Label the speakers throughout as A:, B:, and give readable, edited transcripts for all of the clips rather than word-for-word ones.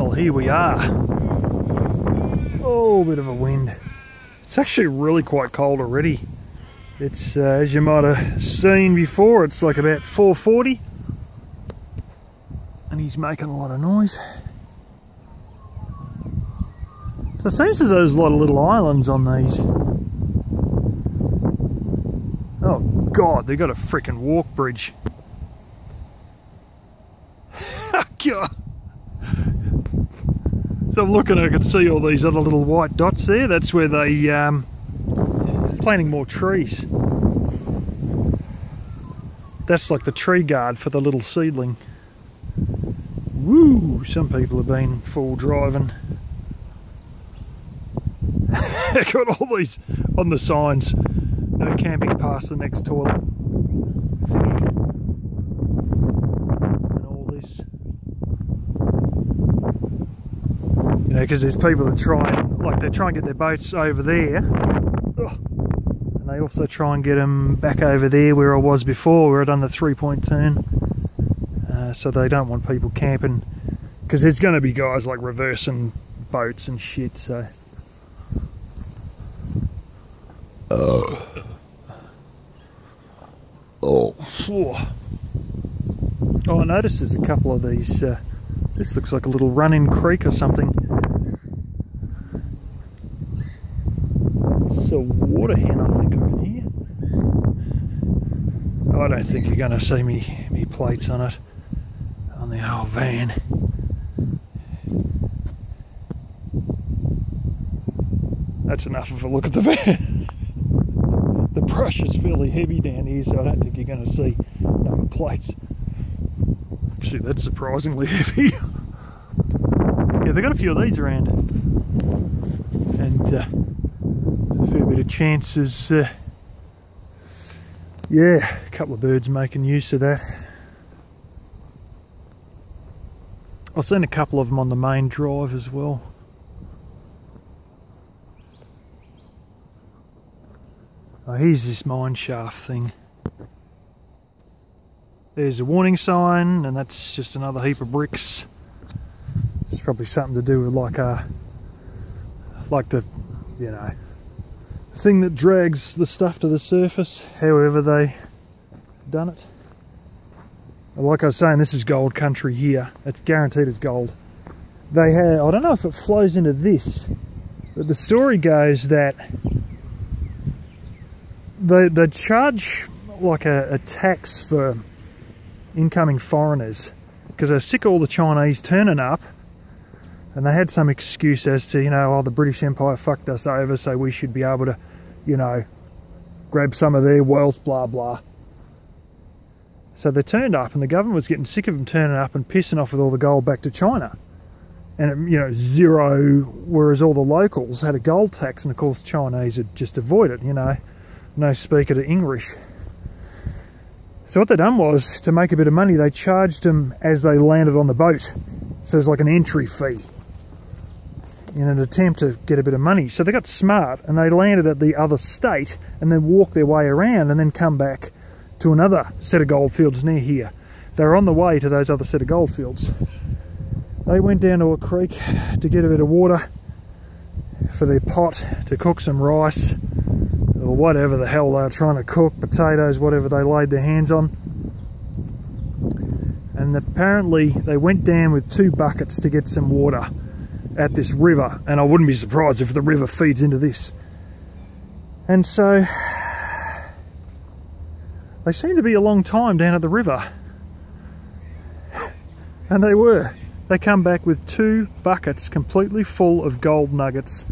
A: Well, here we are. Oh, bit of a wind. It's actually really quite cold already. It's, as you might have seen before, it's like about 4:40. And he's making a lot of noise. So it seems as though there's a lot of little islands on these. Oh God, they've got a freaking walk bridge. God. So I'm looking, I can see all these other little white dots there. That's where they planting more trees. That's like the tree guard for the little seedling. Woo! Some people have been full driving. Got all these on the signs. No camping past the next toilet. And all this. You know, because there's people that try and get their boats over there. And they also try and get them back over there where I was before, where I'd done the 3-point turn. So they don't want people camping, because there's going to be guys like reversing boats and shit, so. Oh, I noticed there's a couple of these, this looks like a little run-in creek or something. It's a water hen, I think I can hear. Oh, I don't think you're going to see me plates on it, on the old van. That's enough of a look at the van. The brush is fairly heavy down here, so I don't think you're going to see number plates. Actually, that's surprisingly heavy. Yeah, they've got a few of these around. And there's a fair bit of chances, yeah, a couple of birds making use of that. I've seen a couple of them on the main drive as well. Oh, here's this mine shaft thing. There's a warning sign, and that's just another heap of bricks. It's probably something to do with like the, you know, thing that drags the stuff to the surface, however they done it. Like I was saying, this is gold country here. It's guaranteed it's gold. They have, I don't know if it flows into this, but the story goes that they charge like a tax for incoming foreigners, because they're sick of all the Chinese turning up, and they had some excuse as to, you know, oh, the British Empire fucked us over, so we should be able to, you know, grab some of their wealth, blah blah. So they turned up, and the government was getting sick of them turning up and pissing off with all the gold back to China. And, you know, zero, whereas all the locals had a gold tax, and of course Chinese would just avoid it, you know, no speaker to English. So what they done was, to make a bit of money, they charged them as they landed on the boat. So it's like an entry fee in an attempt to get a bit of money. So they got smart, and they landed at the other state and then walked their way around and then come back to another set of goldfields near here. They were on the way to those other set of goldfields. They went down to a creek to get a bit of water for their pot to cook some rice or whatever the hell they were trying to cook, potatoes, whatever they laid their hands on. And apparently they went down with 2 buckets to get some water at this river, and I wouldn't be surprised if the river feeds into this. And so they seemed to be a long time down at the river, and they were. They come back with 2 buckets completely full of gold nuggets.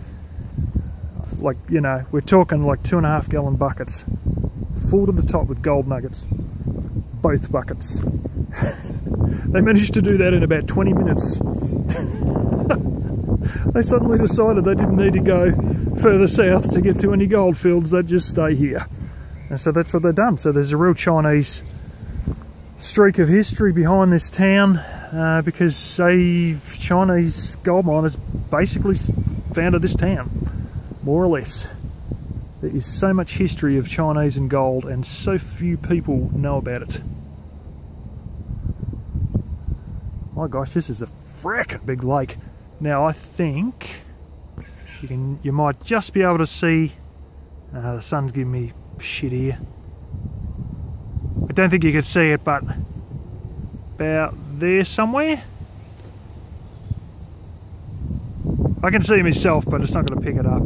A: Like, you know, we're talking like 2.5 gallon buckets, full to the top with gold nuggets, both buckets. They managed to do that in about 20 minutes. They suddenly decided they didn't need to go further south to get to any gold fields, they'd just stay here. And so that's what they've done. So there's a real Chinese streak of history behind this town, because a Chinese gold miners basically founded this town, more or less. There is so much history of Chinese and gold, and so few people know about it. My gosh, this is a frickin' big lake. Now I think you might just be able to see, the sun's giving me shit here. I don't think you can see it, but about there somewhere. I can see myself, but it's not going to pick it up.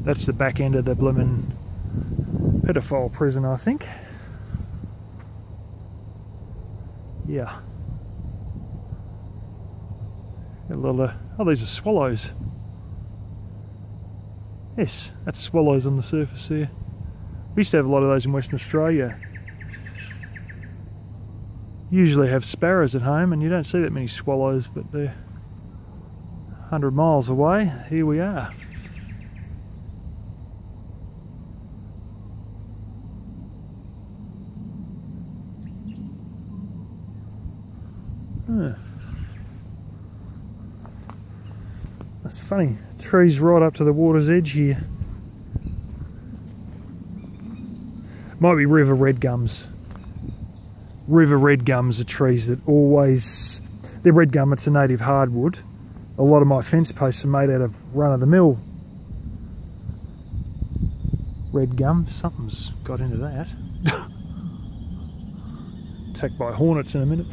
A: That's the back end of the bloomin' pedophile prison, I think. Yeah. A lot of, oh, these are swallows. Yes, that's swallows on the surface there. We used to have a lot of those in Western Australia. Usually have sparrows at home, and you don't see that many swallows, but they're 100 miles away. Here we are. That's funny. Trees right up to the water's edge here. Might be river red gums. River red gums are trees that always... They're red gum, it's a native hardwood. A lot of my fence posts are made out of run-of-the-mill red gum. Something's got into that. Attacked by hornets in a minute.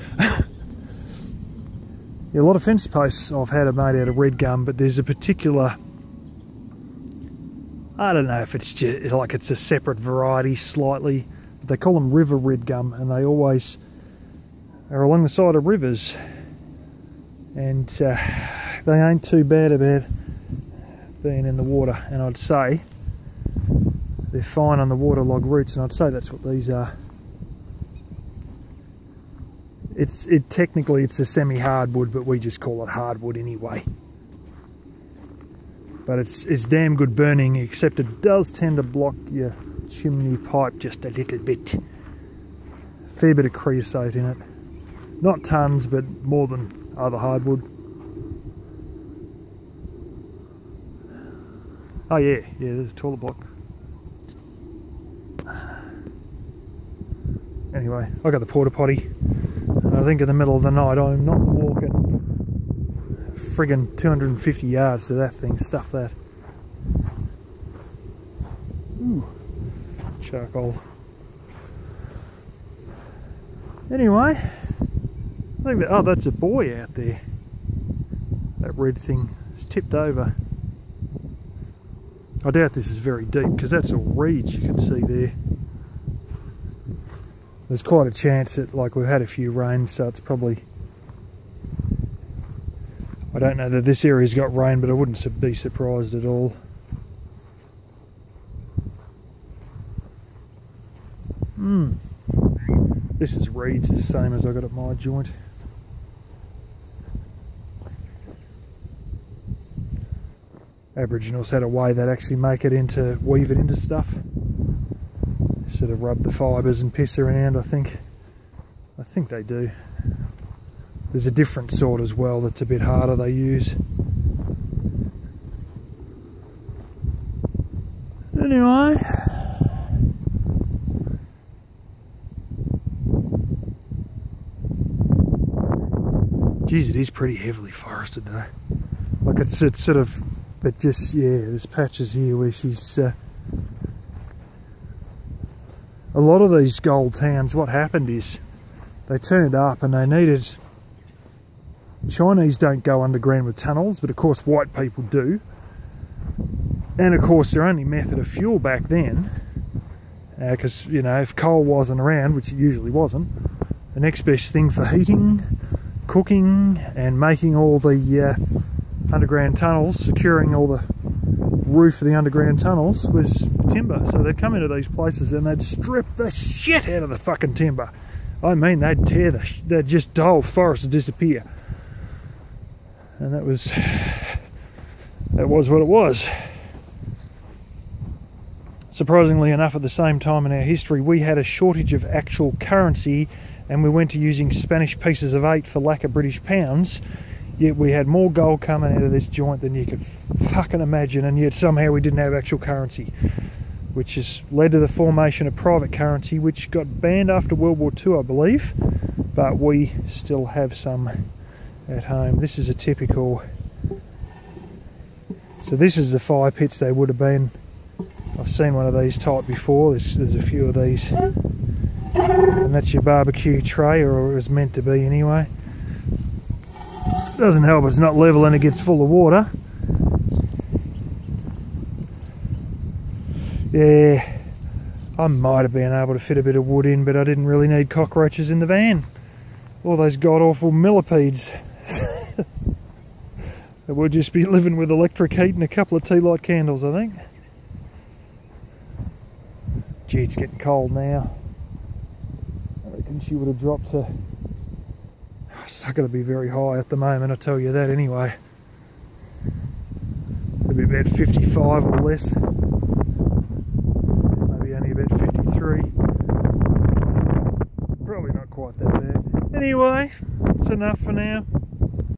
A: Yeah, a lot of fence posts I've had are made out of red gum, but there's a particular... I don't know if it's just like it's a separate variety slightly, but they call them river red gum, and they always are along the side of rivers, and they ain't too bad about being in the water, and I'd say they're fine on the waterlog roots, and I'd say that's what these are. Technically it's a semi-hardwood, but we just call it hardwood anyway. But it's damn good burning, except it does tend to block your chimney pipe just a little bit. Fair bit of creosote in it. Not tons, but more than other hardwood. Oh yeah, there's a toilet block. Anyway, I got the porta potty. And I think in the middle of the night I'm not walking friggin' 250 yards to that thing. Stuff that. Ooh, charcoal. Anyway, I think that, oh, that's a buoy out there. That red thing is tipped over. I doubt this is very deep, because that's all reeds you can see there. There's quite a chance that, like, we've had a few rains, so it's probably... I don't know that this area's got rain, but I wouldn't be surprised at all. This is reeds, the same as I got at my joint. Aboriginals had a way they'd actually make it into, weave it into stuff. Sort of rub the fibres and piss around, I think. I think they do. There's a different sort as well that's a bit harder they use. Anyway. Geez, it is pretty heavily forested though. Like it's sort of, but just, yeah, there's patches here where she's... a lot of these gold towns, what happened is they turned up and they needed... Chinese don't go underground with tunnels, but of course white people do. And of course their only method of fuel back then, because, you know, if coal wasn't around, which it usually wasn't, the next best thing for heating, cooking and making all the underground tunnels, securing all the roof of the underground tunnels was timber. So they'd come into these places and they'd strip the shit out of the fucking timber. I mean, they'd tear they'd just, the whole forest would disappear. And that was what it was. Surprisingly enough, at the same time in our history, we had a shortage of actual currency, and we went to using Spanish pieces of 8 for lack of British pounds. Yet we had more gold coming out of this joint than you could fucking imagine, and yet somehow we didn't have actual currency, which has led to the formation of private currency, which got banned after World War II, I believe, but we still have some at home. This is a typical, so this is the fire pits they would have been. I've seen one of these type before. There's a few of these, and that's your barbecue tray, or it was meant to be anyway. Doesn't help it's not level and it gets full of water. Yeah, I might have been able to fit a bit of wood in, but I didn't really need cockroaches in the van. All those god-awful millipedes. We'll just be living with electric heat and a couple of tea light candles, I think. Gee, it's getting cold now. I reckon she would have dropped to... It's not going to be very high at the moment, I'll tell you that anyway. It'll be about 55 or less. Maybe only about 53. Probably not quite that bad. Anyway, it's enough for now.